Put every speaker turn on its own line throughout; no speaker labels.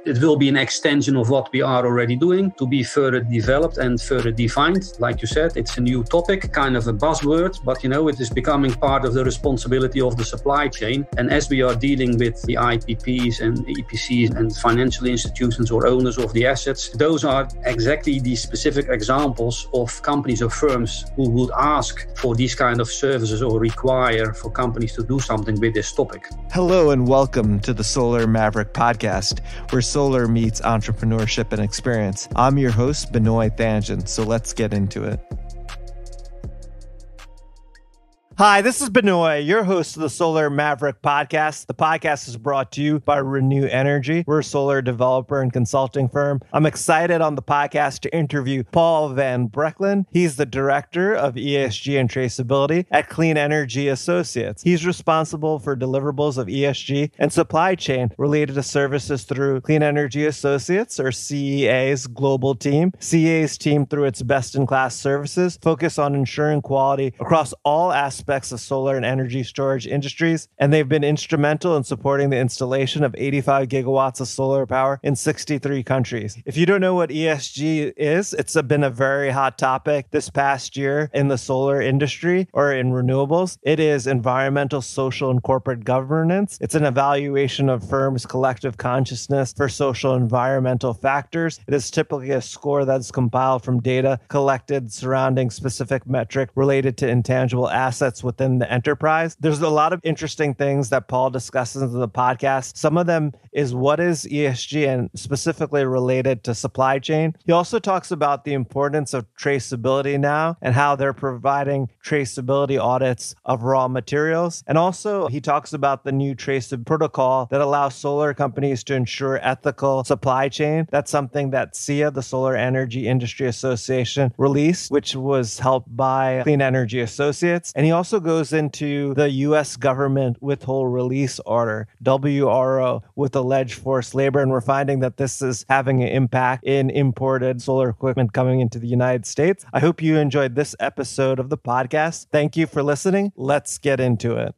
It will be an extension of what we are already doing to be further developed and further defined. Like you said, it's a new topic, kind of a buzzword, but it is becoming part of the responsibility of the supply chain. And as we are dealing with the IPPs and EPCs and financial institutions or owners of the assets, those are exactly the specific examples of companies or firms who would ask for these kind of services or require for companies to do something with this topic.
Hello and welcome to the Solar Maverick Podcast, where solar meets entrepreneurship and experience. I'm your host, Benoy Thanjan, so let's get into it. Hi, this is Benoy, your host of the Solar Maverick Podcast. The podcast is brought to you by Reneu Energy. We're a solar developer and consulting firm. I'm excited on the podcast to interview Paul van Brenkelen. He's the director of ESG and Traceability at Clean Energy Associates. He's responsible for deliverables of ESG and supply chain related to services through Clean Energy Associates, or CEA's global team. CEA's team, through its best-in-class services, focus on ensuring quality across all aspects of solar and energy storage industries, and they've been instrumental in supporting the installation of 85 gigawatts of solar power in 63 countries. If you don't know what ESG is, it's been a very hot topic this past year in the solar industry or in renewables. It is environmental, social, and corporate governance. It's an evaluation of firms' collective consciousness for social and environmental factors. It is typically a score that's compiled from data collected surrounding specific metric related to intangible assets within the enterprise. There's a lot of interesting things that Paul discusses in the podcast. Some of them is what is ESG and specifically related to supply chain. He also talks about the importance of traceability now and how they're providing traceability audits of raw materials. And also he talks about the new traceability protocol that allows solar companies to ensure ethical supply chain. That's something that SEIA, the Solar Energy Industry Association, released, which was helped by Clean Energy Associates. And he also goes into the U.S. government Withhold release order, WRO, with alleged forced labor. And we're finding that this is having an impact in imported solar equipment coming into the United States. I hope you enjoyed this episode of the podcast. Thank you for listening. Let's get into it.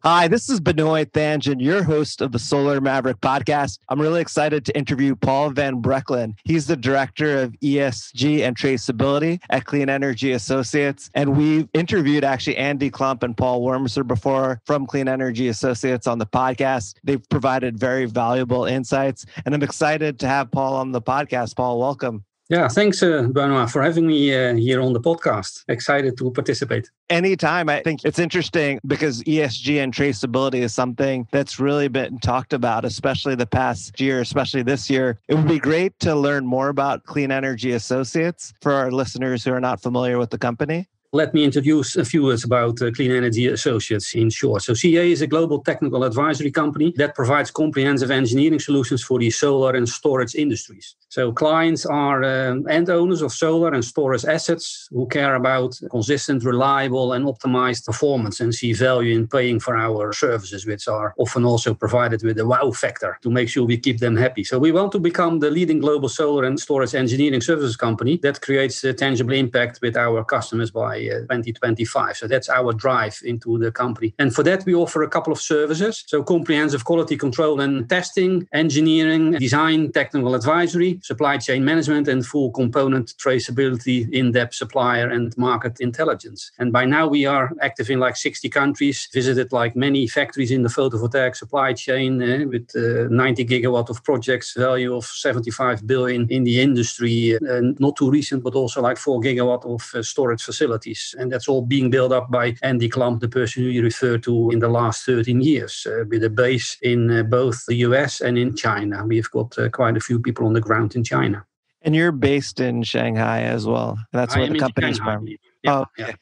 Hi, this is Benoy Thanjan, your host of the Solar Maverick Podcast. I'm really excited to interview Paul van Brenkelen. He's the director of ESG and Traceability at Clean Energy Associates. And we've interviewed actually Andy Klump and Paul Wormser before from Clean Energy Associates on the podcast. They've provided very valuable insights. And I'm excited to have Paul on the podcast. Paul, welcome.
Yeah, thanks, Benoit, for having me here on the podcast. Excited to participate.
Anytime. I think it's interesting because ESG and traceability is something that's really been talked about, especially the past year, especially this year. It would be great to learn more about Clean Energy Associates for our listeners who are not familiar with the company.
Let me introduce a few words about Clean Energy Associates in short. So CA is a global technical advisory company that provides comprehensive engineering solutions for the solar and storage industries. So clients are end owners of solar and storage assets who care about consistent, reliable and optimized performance and see value in paying for our services, which are often also provided with a wow factor to make sure we keep them happy. So we want to become the leading global solar and storage engineering services company that creates a tangible impact with our customers by 2025. So that's our drive into the company. And for that, we offer a couple of services. So comprehensive quality control and testing, engineering, design, technical advisory, supply chain management, and full component traceability, in-depth supplier and market intelligence. And by now we are active in like 60 countries, visited like many factories in the photovoltaic supply chain with 90 gigawatt of projects, value of 75 billion in the industry, not too recent, but also like 4 gigawatt of storage facilities. And that's all being built up by Andy Klump, the person who you referred to in the last 13 years, with a base in both the US and in China. We've got quite a few people on the ground in China.
And you're based in Shanghai as well. That's where the company's from.
Yeah,
yeah.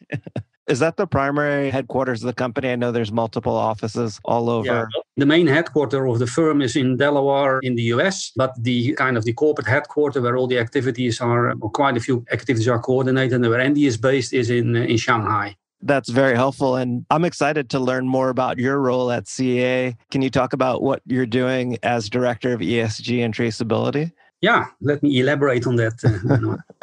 Is that the primary headquarters of the company? I know there's multiple offices all over.
Yeah, the main headquarters of the firm is in Delaware in the US, but the kind of the corporate headquarters where all the activities are, or quite a few activities are coordinated, and where Andy is based is in Shanghai.
That's very helpful. And I'm excited to learn more about your role at CA. Can you talk about what you're doing as Director of ESG and Traceability?
Yeah, let me elaborate on that.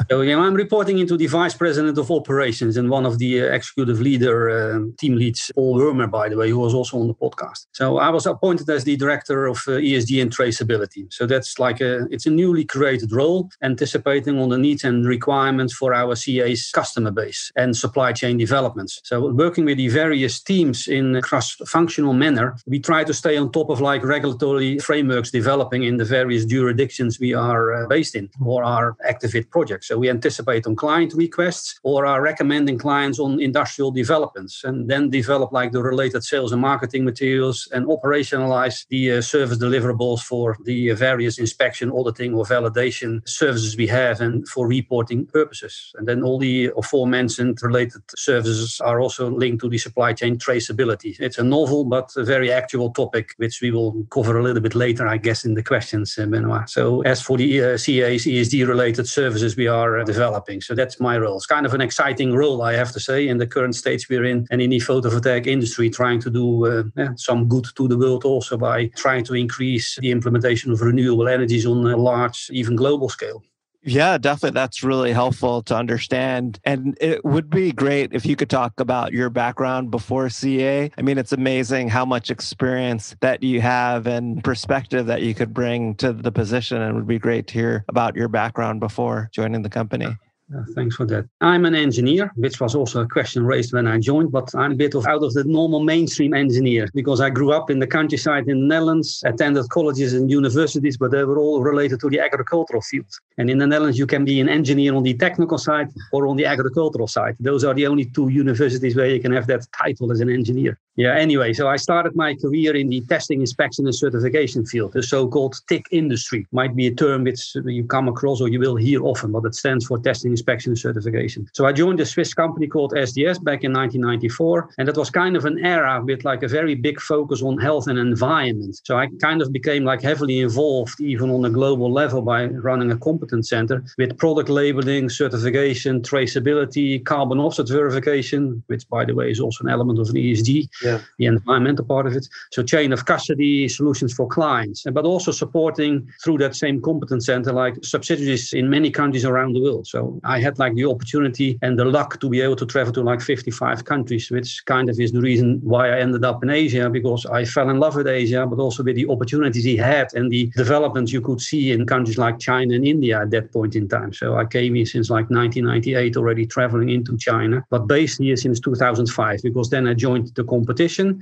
So I'm reporting into the Vice President of Operations and one of the executive leader team leads, Paul Wormer, by the way, who was also on the podcast. So I was appointed as the Director of ESG and Traceability. So that's it's a newly created role, anticipating on the needs and requirements for our CA's customer base and supply chain developments. So working with the various teams in a cross-functional manner, we try to stay on top of regulatory frameworks developing in the various jurisdictions we are based in or are active with projects. So we anticipate on client requests or are recommending clients on industrial developments and then develop the related sales and marketing materials and operationalize the service deliverables for the various inspection, auditing or validation services we have and for reporting purposes. And then all the aforementioned related services are also linked to the supply chain traceability. It's a novel but a very actual topic, which we will cover a little bit later, I guess, in the questions, Benoy. So as for the CA's ESG-related services we are developing, so that's my role. It's kind of an exciting role, I have to say, in the current stage we're in and in the photovoltaic industry, trying to do some good to the world also by trying to increase the implementation of renewable energies on a large, even global scale.
Yeah, definitely. That's really helpful to understand. And it would be great if you could talk about your background before CA. I mean, it's amazing how much experience that you have and perspective that you could bring to the position. And it would be great to hear about your background before joining the company.
Thanks for that. I'm an engineer, which was also a question raised when I joined, but I'm a bit out of the normal mainstream engineer because I grew up in the countryside in the Netherlands, attended colleges and universities, but they were all related to the agricultural field. And in the Netherlands, you can be an engineer on the technical side or on the agricultural side. Those are the only two universities where you can have that title as an engineer. Yeah, anyway, so I started my career in the testing, inspection and certification field, the so-called TIC industry. Might be a term which you come across or you will hear often, but it stands for testing, inspection and certification. So I joined a Swiss company called SDS back in 1994, and that was kind of an era with a very big focus on health and environment. So I kind of became heavily involved even on a global level by running a competence center with product labeling, certification, traceability, carbon offset verification, which by the way is also an element of the ESG. Yeah. The environmental part of it. So chain of custody solutions for clients, but also supporting through that same competence center, subsidiaries in many countries around the world. So I had the opportunity and the luck to be able to travel to 55 countries, which kind of is the reason why I ended up in Asia, because I fell in love with Asia, but also with the opportunities he had and the developments you could see in countries like China and India at that point in time. So I came here since 1998 already traveling into China, but based here since 2005, because then I joined the competition,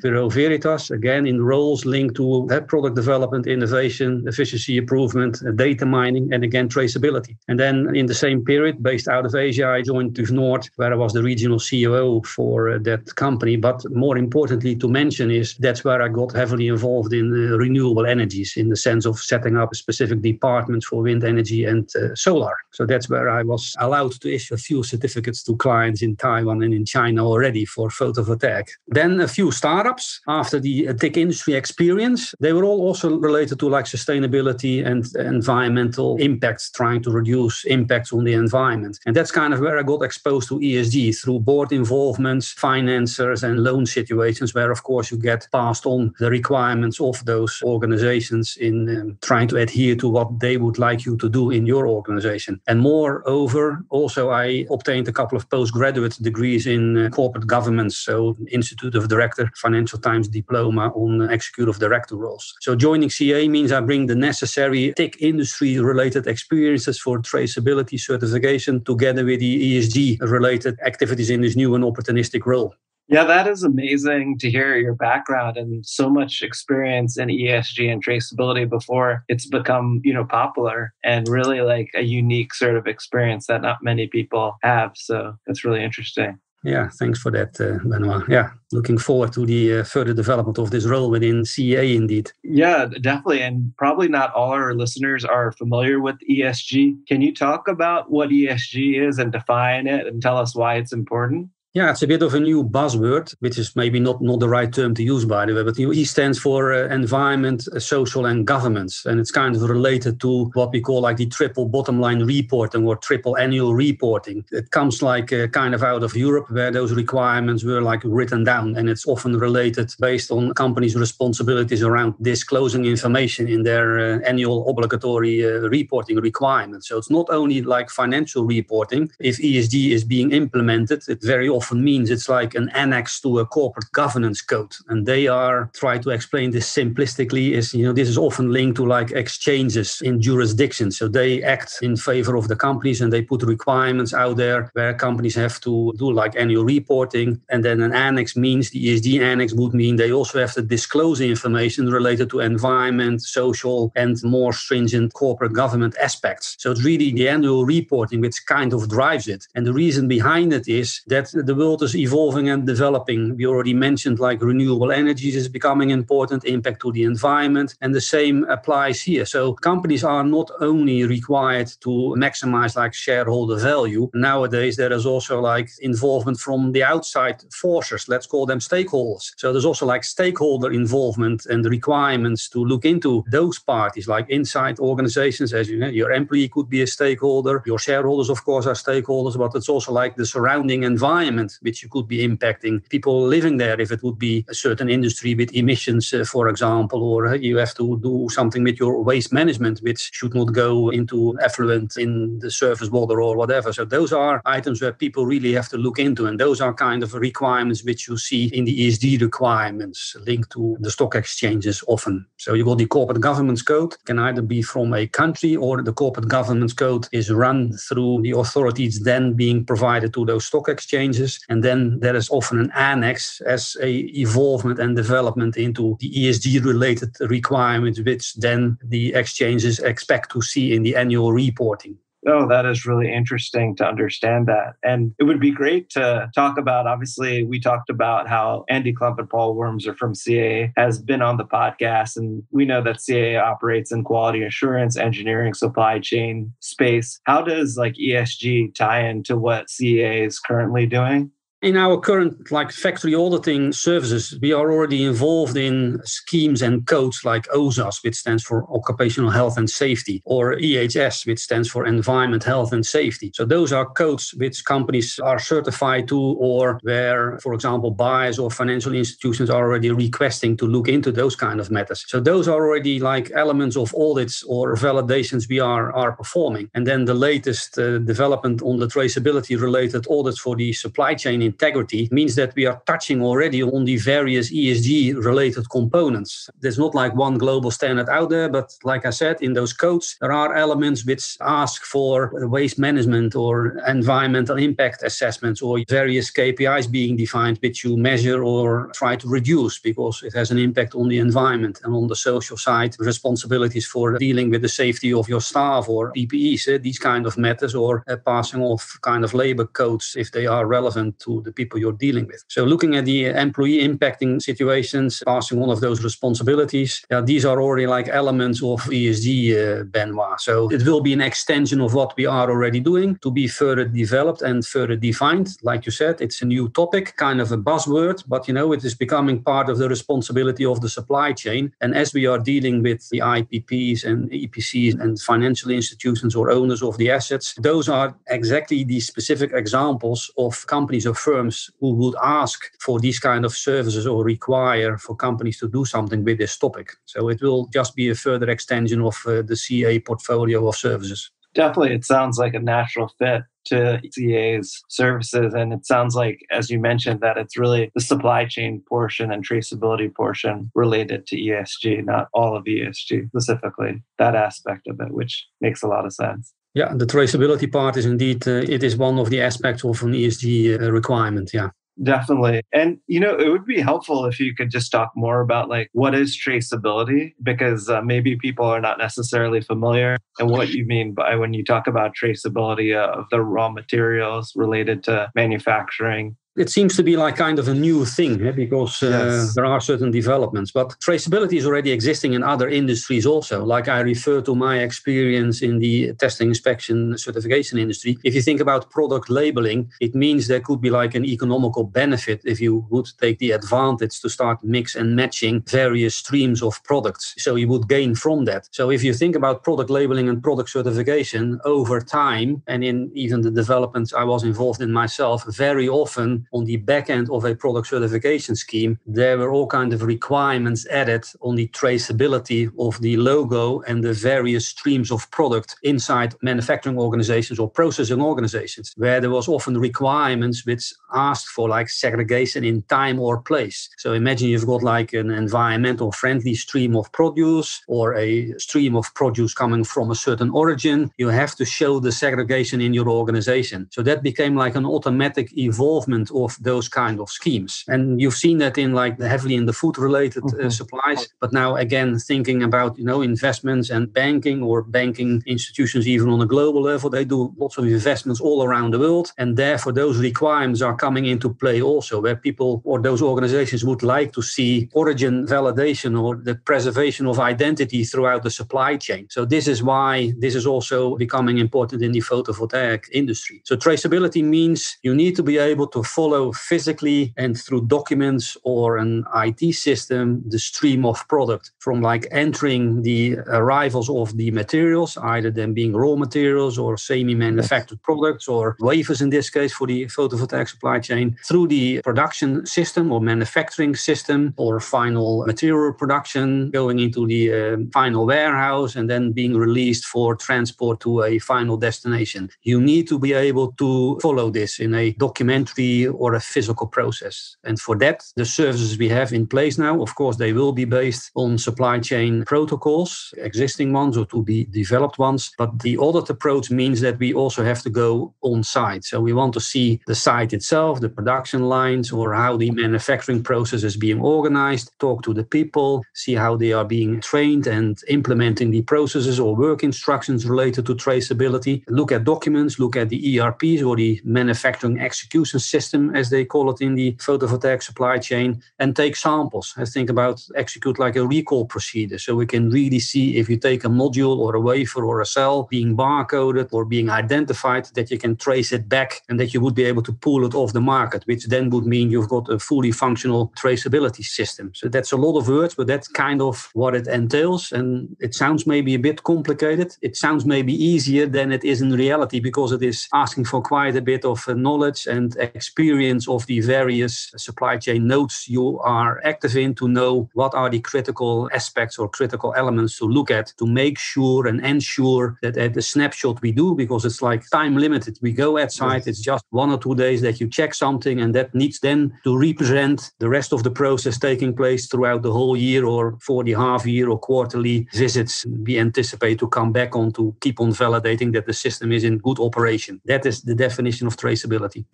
Bureau Veritas, again in roles linked to product development, innovation, efficiency improvement, data mining, and again traceability. And then in the same period, based out of Asia, I joined TÜV Nord, where I was the regional COO for that company. But more importantly to mention is that's where I got heavily involved in renewable energies in the sense of setting up a specific department for wind energy and solar. So that's where I was allowed to issue a few certificates to clients in Taiwan and in China already for photovoltaic. Then a few startups after the tech industry experience. They were all also related to sustainability and environmental impacts, trying to reduce impacts on the environment. And that's kind of where I got exposed to ESG through board involvements, financiers and loan situations where, of course, you get passed on the requirements of those organizations in trying to adhere to what they would like you to do in your organization. And moreover, also I obtained a couple of postgraduate degrees in corporate governance, so Institute of Director, Financial Times diploma on executive director roles. So joining CA means I bring the necessary tech industry-related experiences for traceability certification together with the ESG-related activities in this new and opportunistic role.
Yeah, that is amazing to hear your background and so much experience in ESG and traceability before it's become, popular and really a unique sort of experience that not many people have. So that's really interesting.
Yeah, thanks for that, Benoy. Yeah, looking forward to the further development of this role within CA indeed.
Yeah, definitely. And probably not all our listeners are familiar with ESG. Can you talk about what ESG is and define it and tell us why it's important?
Yeah, it's a bit of a new buzzword, which is maybe not the right term to use, by the way, but E stands for environment, social and governance. And it's kind of related to what we call like the triple bottom line reporting or triple annual reporting. It comes like kind of out of Europe, where those requirements were like written down. And it's often related based on companies' responsibilities around disclosing information in their annual obligatory reporting requirements. So it's not only like financial reporting. If ESG is being implemented, it very often means it's like an annex to a corporate governance code. And they are trying to explain this simplistically is, this is often linked to like exchanges in jurisdictions. So they act in favor of the companies and they put requirements out there where companies have to do like annual reporting. And then an annex means the ESG annex would mean they also have to disclose information related to environment, social, and more stringent corporate government aspects. So it's really the annual reporting which kind of drives it. And the reason behind it is that the world is evolving and developing. We already mentioned like renewable energies is becoming important, impact to the environment, and the same applies here. So companies are not only required to maximize like shareholder value. Nowadays, there is also like involvement from the outside forces. Let's call them stakeholders. So there's also like stakeholder involvement and requirements to look into those parties, like inside organizations. As you know, your employee could be a stakeholder. Your shareholders, of course, are stakeholders, but it's also like the surrounding environment which you could be impacting people living there. If it would be a certain industry with emissions, for example, or you have to do something with your waste management, which should not go into effluent in the surface water or whatever. So those are items where people really have to look into. And those are kind of requirements which you see in the ESG requirements linked to the stock exchanges often. So you got the corporate governance code, can either be from a country or the corporate governance code is run through the authorities then being provided to those stock exchanges. And then there is often an annex as a evolvement and development into the ESG related requirements, which then the exchanges expect to see in the annual reporting.
Oh, that is really interesting to understand that. And it would be great to talk about, obviously, we talked about how Andy Klump and Paul Wormser from CA has been on the podcast. And we know that CA operates in quality assurance, engineering, supply chain space. How does like ESG tie into what CA is currently doing?
In our current factory auditing services, we are already involved in schemes and codes like OSAS, which stands for Occupational Health and Safety, or EHS, which stands for Environment, Health and Safety. So those are codes which companies are certified to, or where, for example, buyers or financial institutions are already requesting to look into those kind of matters. So those are already like elements of audits or validations we are performing. And then the latest development on the traceability related audits for the supply chain integrity means that we are touching already on the various ESG related components. There's not like one global standard out there, but like I said, in those codes, there are elements which ask for waste management or environmental impact assessments or various KPIs being defined, which you measure or try to reduce because it has an impact on the environment. And on the social side, responsibilities for dealing with the safety of your staff or PPEs, these kind of matters, or passing off kind of labor codes if they are relevant to the people you're dealing with. So looking at the employee impacting situations, passing one of those responsibilities, these are already like elements of ESG, Benoy. So it will be an extension of what we are already doing to be further developed and further defined. Like you said, it's a new topic, kind of a buzzword, but it is becoming part of the responsibility of the supply chain. And as we are dealing with the IPPs and EPCs and financial institutions or owners of the assets, those are exactly the specific examples of companies or firms who would ask for these kind of services or require for companies to do something with this topic. So it will just be a further extension of the CA portfolio of services.
Definitely, it sounds like a natural fit to CA's services. And it sounds like, as you mentioned, that it's really the supply chain portion and traceability portion related to ESG, not all of ESG, specifically that aspect of it, which makes a lot of sense.
Yeah, the traceability part is indeed, it is one of the aspects of an ESG requirement, yeah.
Definitely. And, it would be helpful if you could just talk more about what is traceability, because maybe people are not necessarily familiar and what you mean by when you talk about traceability of the raw materials related to manufacturing
It seems to be like kind of a new thing because there are certain developments. But traceability is already existing in other industries also. Like I refer to my experience in the testing, inspection, certification industry. If you think about product labeling, it means there could be like an economical benefit if you would take the advantage to start mix and matching various streams of products. So you would gain from that. So if you think about product labeling and product certification over time, and in even the developments I was involved in myself, very often on the back end of a product certification scheme, there were all kinds of requirements added on the traceability of the logo and the various streams of product inside manufacturing organizations or processing organizations, where there was often requirements which asked for like segregation in time or place. So imagine you've got like an environmental friendly stream of produce or a stream of produce coming from a certain origin. You have to show the segregation in your organization. So that became like an automatic evolvement of those kind of schemes. And you've seen that in like heavily in the food related supplies. But now again, thinking about, investments and banking or banking institutions, even on a global level, they do lots of investments all around the world. And therefore those requirements are coming into play also, where people or those organizations would like to see origin validation or the preservation of identity throughout the supply chain. So this is why this is also becoming important in the photovoltaic industry. So traceability means you need to be able to follow physically and through documents or an IT system the stream of product from like entering the arrivals of the materials, either them being raw materials or semi-manufactured products or wafers in this case for the photovoltaic supply chain, through the production system or manufacturing system or final material production, going into the final warehouse and then being released for transport to a final destination. You need to be able to follow this in a documentary or a physical process. And for that, the services we have in place now, of course, they will be based on supply chain protocols, existing ones or to be developed ones. But the audit approach means that we also have to go on site. So we want to see the site itself, the production lines, or how the manufacturing process is being organized, talk to the people, see how they are being trained and implementing the processes or work instructions related to traceability. Look at documents, look at the ERPs or the manufacturing execution system, as they call it in the photovoltaic supply chain, and take samples. I think about execute like a recall procedure. So we can really see if you take a module or a wafer or a cell being barcoded or being identified, that you can trace it back and that you would be able to pull it off the market, which then would mean you've got a fully functional traceability system. So that's a lot of words, but that's kind of what it entails. And it sounds maybe a bit complicated. It sounds maybe easier than it is in reality, because it is asking for quite a bit of knowledge and experience of the various supply chain nodes you are active in to know what are the critical aspects or critical elements to look at to make sure and ensure that at the snapshot we do, because it's like time limited. We go at site, it's just 1 or 2 days that you check something, and that needs then to represent the rest of the process taking place throughout the whole year or for the half year or quarterly visits we anticipate to come back on to keep on validating that the system is in good operation. That is the definition of traceability.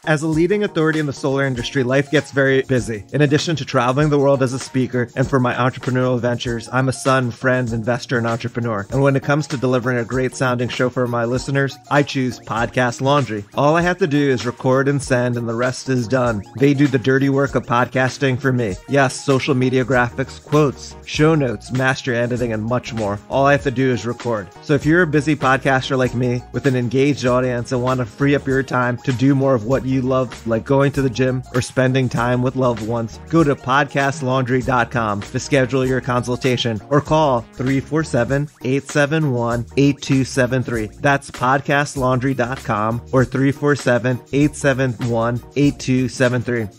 As a leading authority in the solar industry, life gets very busy. In addition to traveling the world as a speaker and for my entrepreneurial ventures, I'm a son, friend, investor, and entrepreneur. And when it comes to delivering a great sounding show for my listeners, I choose Podcast Laundry. All I have to do is record and send, and the rest is done. They do the dirty work of podcasting for me. Yes, social media graphics, quotes, show notes, master editing, and much more. All I have to do is record. So if you're a busy podcaster like me with an engaged audience and want to free up your time to do more of what you love, like going to the gym or spending time with loved ones, go to podcastlaundry.com to schedule your consultation or call 347-871-8273. That's podcastlaundry.com or 347-871-8273.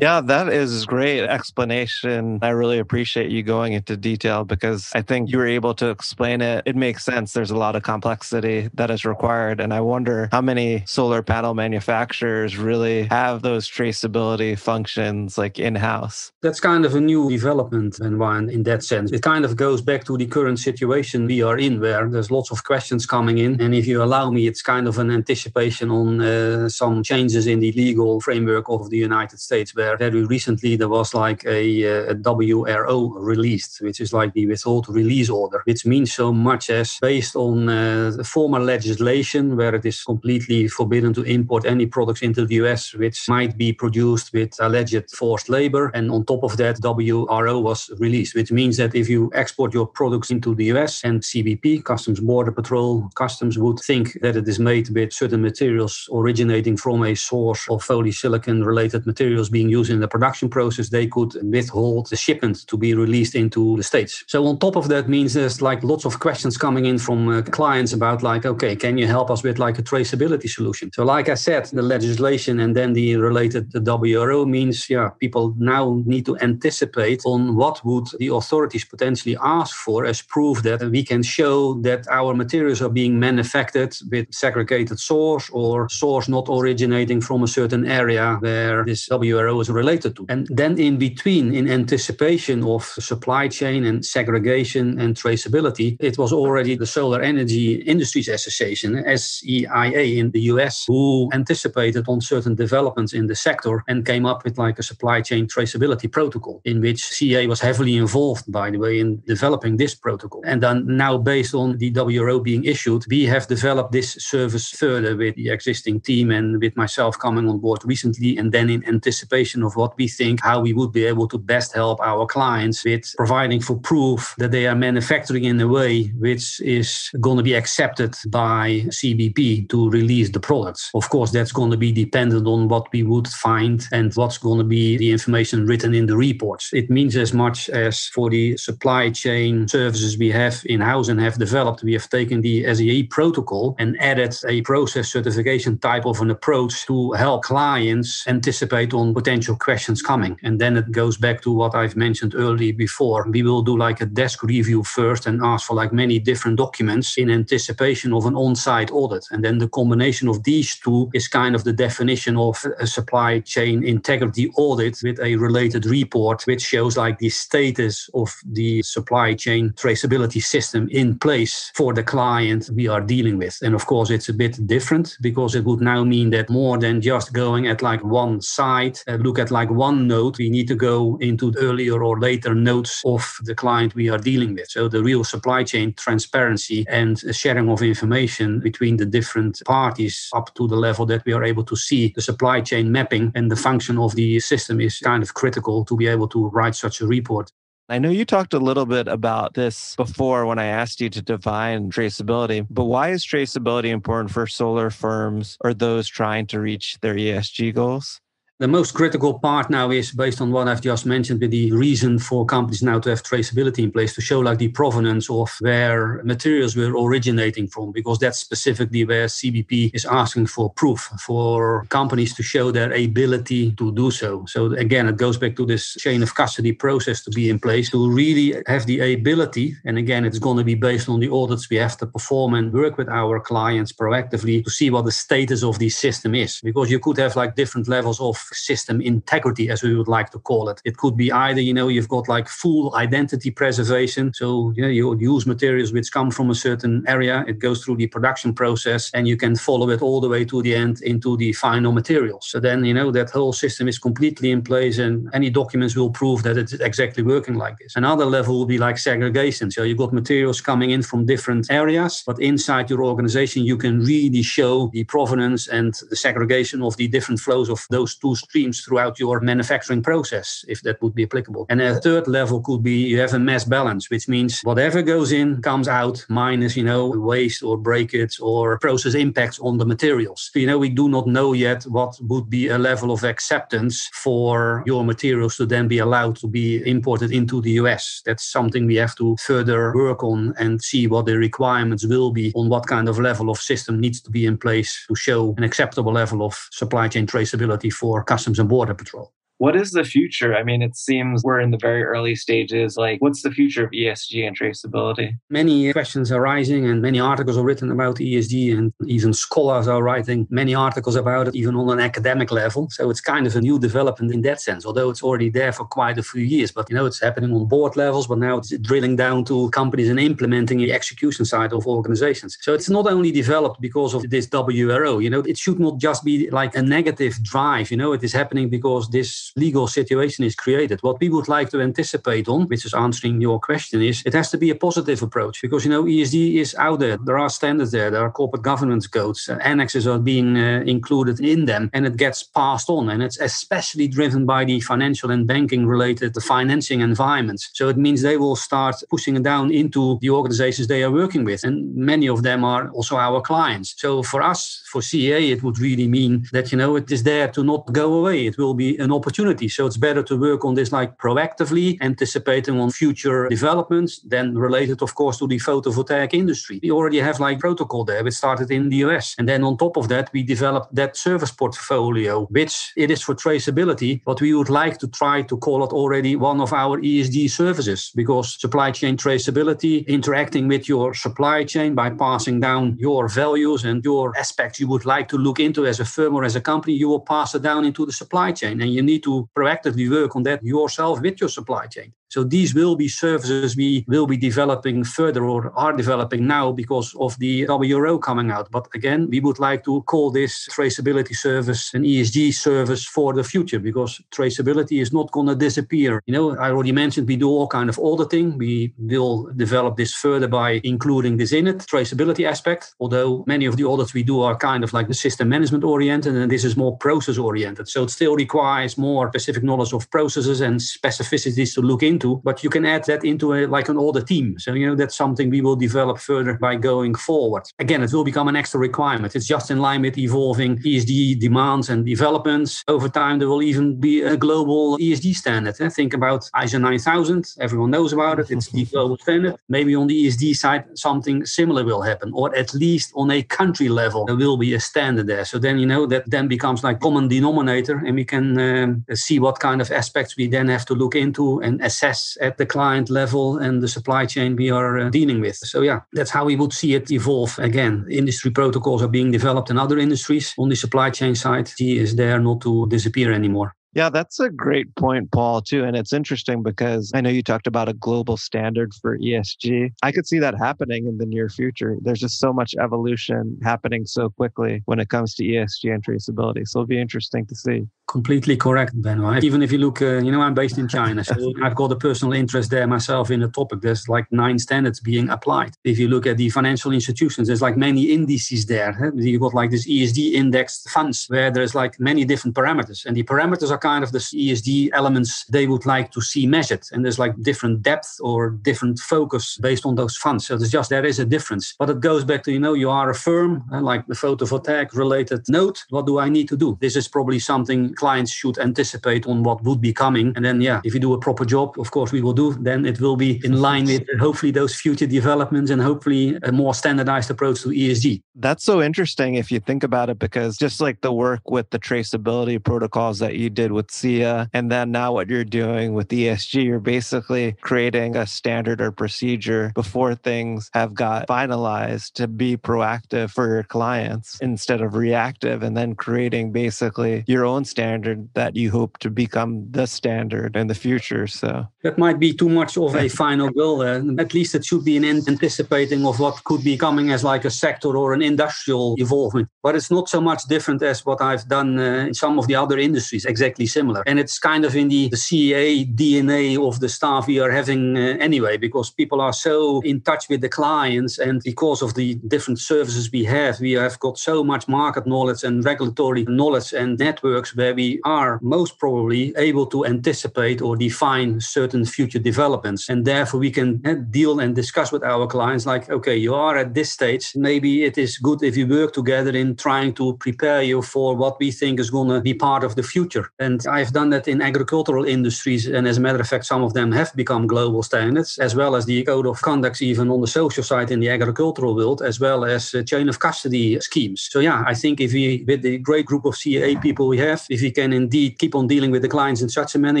Yeah, that is great explanation. I really appreciate you going into detail, because I think you were able to explain it. It makes sense. There's a lot of complexity that is required. And I wonder how many solar panel manufacturers really have those traceability functions like in-house.
That's kind of a new development, Benoy, in that sense. It kind of goes back to the current situation we are in, where there's lots of questions coming in. And if you allow me, it's kind of an anticipation on some changes in the legal framework of the United States, where where very recently there was like a WRO released, which is like the Withhold release order, which means so much as based on former legislation where it is completely forbidden to import any products into the US which might be produced with alleged forced labor. And on top of that, WRO was released, which means that if you export your products into the US and CBP, Customs Border Patrol, Customs would think that it is made with certain materials originating from a source of polysilicon related materials being used in the production process, they could withhold the shipment to be released into the States. So on top of that means there's like lots of questions coming in from clients about like, okay, can you help us with like a traceability solution? So like I said, the legislation and then the related WRO means, people now need to anticipate on what would the authorities potentially ask for as proof that we can show that our materials are being manufactured with segregated source or source not originating from a certain area where this WRO is related to. And then in between, in anticipation of supply chain and segregation and traceability, it was already the Solar Energy Industries Association, SEIA in the US, who anticipated on certain developments in the sector and came up with like a supply chain traceability protocol in which CA was heavily involved, by the way, in developing this protocol. And then now based on the WRO being issued, we have developed this service further with the existing team and with myself coming on board recently. And then in anticipation of what we think, how we would be able to best help our clients with providing for proof that they are manufacturing in a way which is going to be accepted by CBP to release the products. Of course, that's going to be dependent on what we would find and what's going to be the information written in the reports. It means as much as for the supply chain services we have in-house and have developed, we have taken the SEIA protocol and added a process certification type of an approach to help clients anticipate on potential questions coming. And then it goes back to what I've mentioned earlier before. We will do like a desk review first and ask for like many different documents in anticipation of an on-site audit. And then the combination of these two is kind of the definition of a supply chain integrity audit with a related report, which shows like the status of the supply chain traceability system in place for the client we are dealing with. And of course, it's a bit different because it would now mean that more than just going at like one site, look at like one node, we need to go into the earlier or later nodes of the client we are dealing with. So the real supply chain transparency and sharing of information between the different parties up to the level that we are able to see the supply chain mapping and the function of the system is kind of critical to be able to write such a report.
I know you talked a little bit about this before when I asked you to define traceability, but why is traceability important for solar firms or those trying to reach their ESG goals?
The most critical part now is based on what I've just mentioned with the reason for companies now to have traceability in place to show like the provenance of where materials were originating from, because that's specifically where CBP is asking for proof for companies to show their ability to do so. So again, it goes back to this chain of custody process to be in place to really have the ability. And again, it's going to be based on the audits we have to perform and work with our clients proactively to see what the status of the system is, because you could have like different levels of system integrity, as we would like to call it. It could be either, you've got like full identity preservation. So, you use materials which come from a certain area. It goes through the production process and you can follow it all the way to the end into the final materials. So then, that whole system is completely in place and any documents will prove that it's exactly working like this. Another level will be like segregation. So you've got materials coming in from different areas, but inside your organization, you can really show the provenance and the segregation of the different flows of those two streams throughout your manufacturing process, if that would be applicable. And a third level could be you have a mass balance, which means whatever goes in comes out minus, waste or breakage or process impacts on the materials. So, we do not know yet what would be a level of acceptance for your materials to then be allowed to be imported into the US. That's something we have to further work on and see what the requirements will be on what kind of level of system needs to be in place to show an acceptable level of supply chain traceability for Customs and Border Patrol.
What is the future? I mean, it seems we're in the very early stages. Like, what's the future of ESG and traceability?
Many questions are rising and many articles are written about ESG, and even scholars are writing many articles about it, even on an academic level. So it's kind of a new development in that sense, although it's already there for quite a few years. But, it's happening on board levels, but now it's drilling down to companies and implementing the execution side of organizations. So it's not only developed because of this WRO, it should not just be like a negative drive. It is happening because this this legal situation is created. What we would like to anticipate on, which is answering your question, is it has to be a positive approach because, ESG is out there. There are standards there. There are corporate governance codes. Annexes are being included in them, and it gets passed on. And it's especially driven by the financial and banking related financing environments. So it means they will start pushing it down into the organizations they are working with. And many of them are also our clients. So for us, for CA, it would really mean that, it is there to not go away. It will be an opportunity. So it's better to work on this like proactively, anticipating on future developments, then related, of course, to the photovoltaic industry. We already have like protocol there, which started in the US. And then on top of that, we developed that service portfolio, which it is for traceability, but we would like to try to call it already one of our ESG services, because supply chain traceability, interacting with your supply chain by passing down your values and your aspects you would like to look into as a firm or as a company, you will pass it down into the supply chain. And you need to proactively work on that yourself with your supply chain. So these will be services we will be developing further or are developing now because of the WRO coming out. But again, we would like to call this traceability service an ESG service for the future, because traceability is not going to disappear. I already mentioned we do all kind of auditing. We will develop this further by including this in it, traceability aspect, although many of the audits we do are kind of like the system management oriented, and this is more process oriented. So it still requires more specific knowledge of processes and specificities to look into. But you can add that into an audit team. So, that's something we will develop further by going forward. Again, it will become an extra requirement. It's just in line with evolving ESG demands and developments. Over time, there will even be a global ESG standard. Think about ISO 9000. Everyone knows about it. It's the global standard. Maybe on the ESG side, something similar will happen. Or at least on a country level, there will be a standard there. So then, that then becomes like common denominator. And we can see what kind of aspects we then have to look into and assess at the client level and the supply chain we are dealing with. So that's how we would see it evolve. Again, industry protocols are being developed in other industries. On the supply chain side, G is there not to disappear anymore.
Yeah, that's a great point, Paul, too. And it's interesting because I know you talked about a global standard for ESG. I could see that happening in the near future. There's just so much evolution happening so quickly when it comes to ESG and traceability. So it'll be interesting to see.
Completely correct, Benoy. Even if you look, I'm based in China, so I've got a personal interest there myself in the topic. There's like 9 standards being applied. If you look at the financial institutions, there's like many indices there. You've got like this ESG indexed funds where there's like many different parameters. And the parameters are kind of the ESG elements they would like to see measured. And there's like different depth or different focus based on those funds. So there is a difference. But it goes back to, you are a firm, like the photovoltaic related node. What do I need to do? This is probably something clients should anticipate on what would be coming. And then, if you do a proper job, of course we will do, then it will be in line with hopefully those future developments and hopefully a more standardized approach to ESG.
That's so interesting if you think about it, because just like the work with the traceability protocols that you did with SEIA, and then now what you're doing with ESG, you're basically creating a standard or procedure before things have got finalized to be proactive for your clients instead of reactive, and then creating basically your own standard that you hope to become the standard in the future. So
that might be too much of a final goal. At least it should be an anticipating of what could be coming as like a sector or an industrial evolvement. But it's not so much different as what I've done in some of the other industries, exactly similar. And it's kind of in the CA DNA of the staff we are having anyway, because people are so in touch with the clients, and because of the different services we have got so much market knowledge and regulatory knowledge and networks where we are most probably able to anticipate or define certain future developments. And therefore we can deal and discuss with our clients like, okay, you are at this stage. Maybe it is good if you work together in trying to prepare you for what we think is going to be part of the future. And I've done that in agricultural industries. And as a matter of fact, some of them have become global standards, as well as the code of conducts, even on the social side in the agricultural world, as well as chain of custody schemes. So I think if we, with the great group of CA people we have, if we can indeed keep on dealing with the clients in such a manner,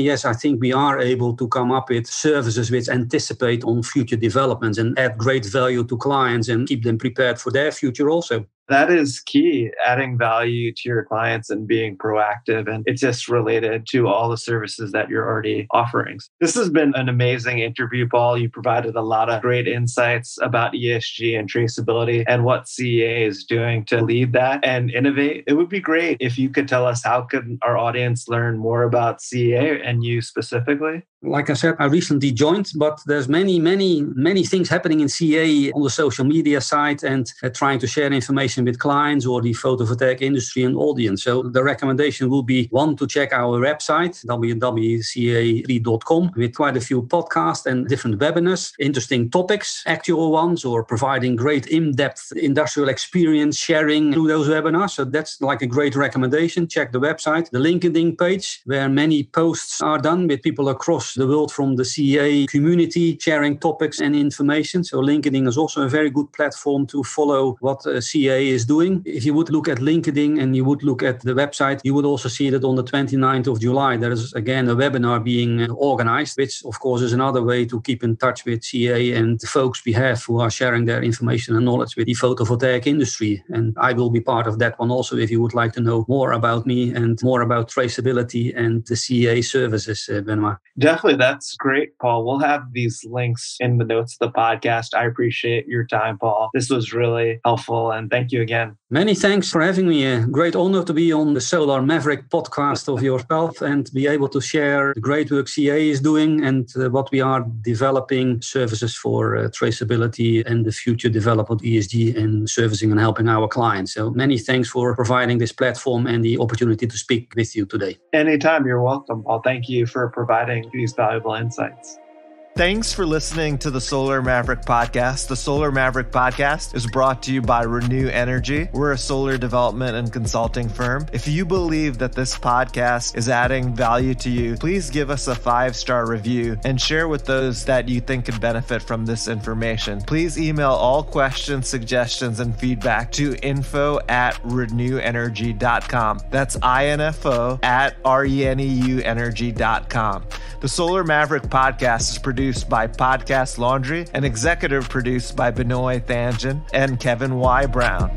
yes, I think we are able to come up with services which anticipate on future developments and add great value to clients and keep them prepared for their future also.
That is key, adding value to your clients and being proactive. And it's just related to all the services that you're already offering. This has been an amazing interview, Paul. You provided a lot of great insights about ESG and traceability and what CEA is doing to lead that and innovate. It would be great if you could tell us how can our audience learn more about CEA and you specifically?
Like I said, I recently joined, but there's many things happening in CA on the social media side and trying to share information with clients or the photovoltaic industry and audience. So the recommendation will be, one, to check our website, www.ca3.com, with quite a few podcasts and different webinars, interesting topics, actual ones, or providing great in-depth industrial experience sharing through those webinars. So that's like a great recommendation. Check the website, the LinkedIn page, where many posts are done with people across the world from the CA community sharing topics and information. So LinkedIn is also a very good platform to follow what CA is doing. If you would look at LinkedIn and you would look at the website, you would also see that on the 29th of July, there is again a webinar being organized, which of course is another way to keep in touch with CA and the folks we have who are sharing their information and knowledge with the photovoltaic industry. And I will be part of that one also if you would like to know more about me and more about traceability and the CA services, Benoy.
Definitely, that's great, Paul. We'll have these links in the notes of the podcast. I appreciate your time, Paul. This was really helpful, and thank you again.
Many thanks for having me. A great honor to be on the Solar Maverick podcast of yourself and be able to share the great work CA is doing and what we are developing services for traceability and the future development of ESG and servicing and helping our clients. So many thanks for providing this platform and the opportunity to speak with you today.
Anytime. You're welcome, Paul. Thank you for providing these valuable insights.
Thanks for listening to the Solar Maverick Podcast. The Solar Maverick Podcast is brought to you by Reneu Energy. We're a solar development and consulting firm. If you believe that this podcast is adding value to you, please give us a 5-star review and share with those that you think could benefit from this information. Please email all questions, suggestions, and feedback to info@reneuenergy.com. That's info@reneuenergy.com. The Solar Maverick Podcast is produced by Podcast Laundry and executive produced by Benoy Thanjan and Kevin Y. Brown.